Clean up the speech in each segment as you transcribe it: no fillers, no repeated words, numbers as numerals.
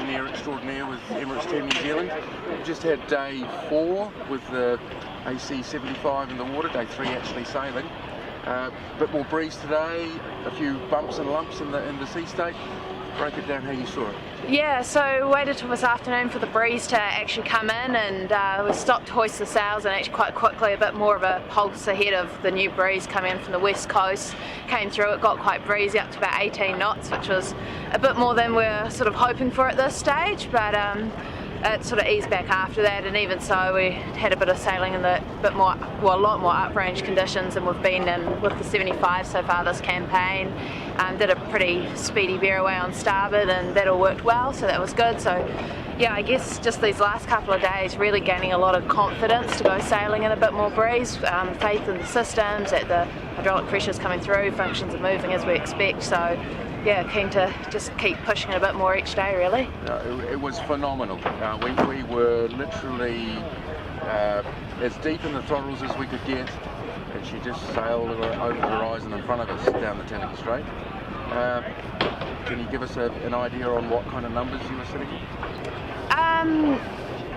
engineer extraordinaire with Emirates Team New Zealand. We've just had day 4 with the AC75 in the water, day 3 actually sailing. A bit more breeze today, a few bumps and lumps in the sea state. Break it down how you saw it. Yeah, so waited till this afternoon for the breeze to actually come in, and we stopped to hoist the sails, and actually quite quickly a bit more of a pulse ahead of the new breeze coming in from the west coast. Came through, it got quite breezy up to about 18 knots, which was a bit more than we're sort of hoping for at this stage, but it sort of eased back after that, and even so we had a bit of sailing in the a lot more uprange conditions than we've been in with the 75 so far this campaign. Did a pretty speedy veer away on starboard, and that all worked well, so that was good. So yeah, I guess just these last couple of days really gaining a lot of confidence to go sailing in a bit more breeze, faith in the systems, that the hydraulic pressure's coming through, functions are moving as we expect, so yeah, keen to just keep pushing it a bit more each day, really. It was phenomenal. We were literally as deep in the throttles as we could get, and she just sailed over the horizon in front of us down the Tanaka Strait. Can you give us an idea on what kind of numbers you were sitting in?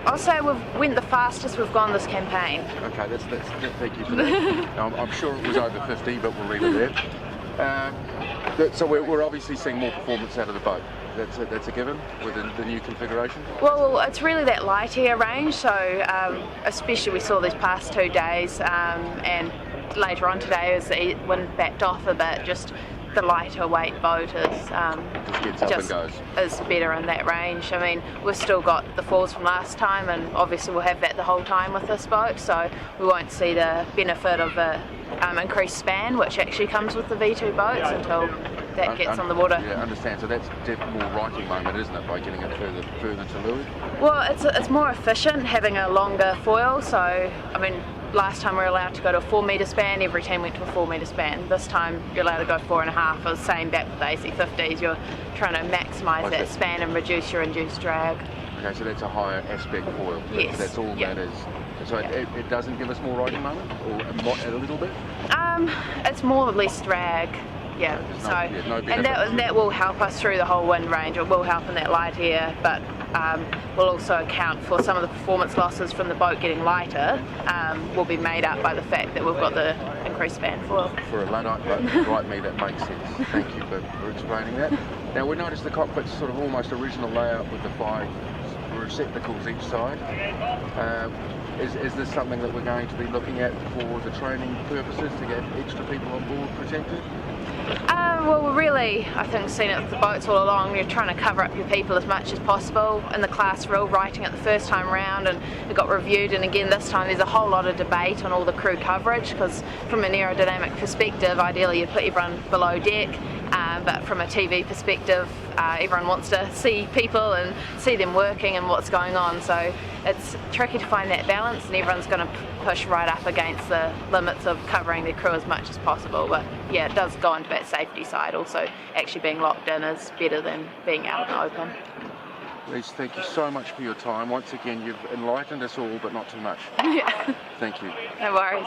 I'll say we've went the fastest we've gone this campaign. Okay, thank you for that. I'm sure it was over 50, but we'll leave it there. So we're obviously seeing more performance out of the boat. That's a given with the new configuration? Well, it's really that light air range, so especially we saw these past 2 days, and later on today as the wind backed off a bit, just the lighter weight boat is better in that range. I mean, we've still got the falls from last time, and obviously we'll have that the whole time with this boat, so we won't see the benefit of the increased span which actually comes with the V2 boats until that gets on the water. Yeah, I understand. So that's definitely more righting moment, isn't it, by getting it further to leeward? Well, it's more efficient having a longer foil, so I mean, last time we were allowed to go to a 4 metre span, every team went to a 4 metre span. This time you're allowed to go 4.5. I was saying back with the AC50s, you're trying to maximise that span and reduce your induced drag. Okay, so that's a higher aspect foil. Yes. That's all that is. So it doesn't give us more riding moment, or a little bit? It's more or less drag. Yeah, and that will help us through the whole wind range. It will help in that light air, but will also account for some of the performance losses from the boat getting lighter. Will be made up by the fact that we've got the increased span foil. For a Luddite boat like me, that makes sense. Thank you for explaining that. Now we noticed the cockpit's sort of almost original layout with the 5 receptacles each side. Is this something that we're going to be looking at for the training purposes to get extra people on board protected? Well, we're really, I think, seen it with the boats all along. You're trying to cover up your people as much as possible. In the class rule, writing it the first time round, and it got reviewed, and again this time there's a whole lot of debate on all the crew coverage, because from an aerodynamic perspective, ideally you'd put everyone below deck, but from a TV perspective, everyone wants to see people and see them working and what's going on, so it's tricky to find that balance, and everyone's going to push right up against the limits of covering their crew as much as possible. But yeah, it does go into that safety side. Also, actually being locked in is better than being out in the open. Elise, thank you so much for your time. Once again, you've enlightened us all, but not too much. Yeah. Thank you. No worries.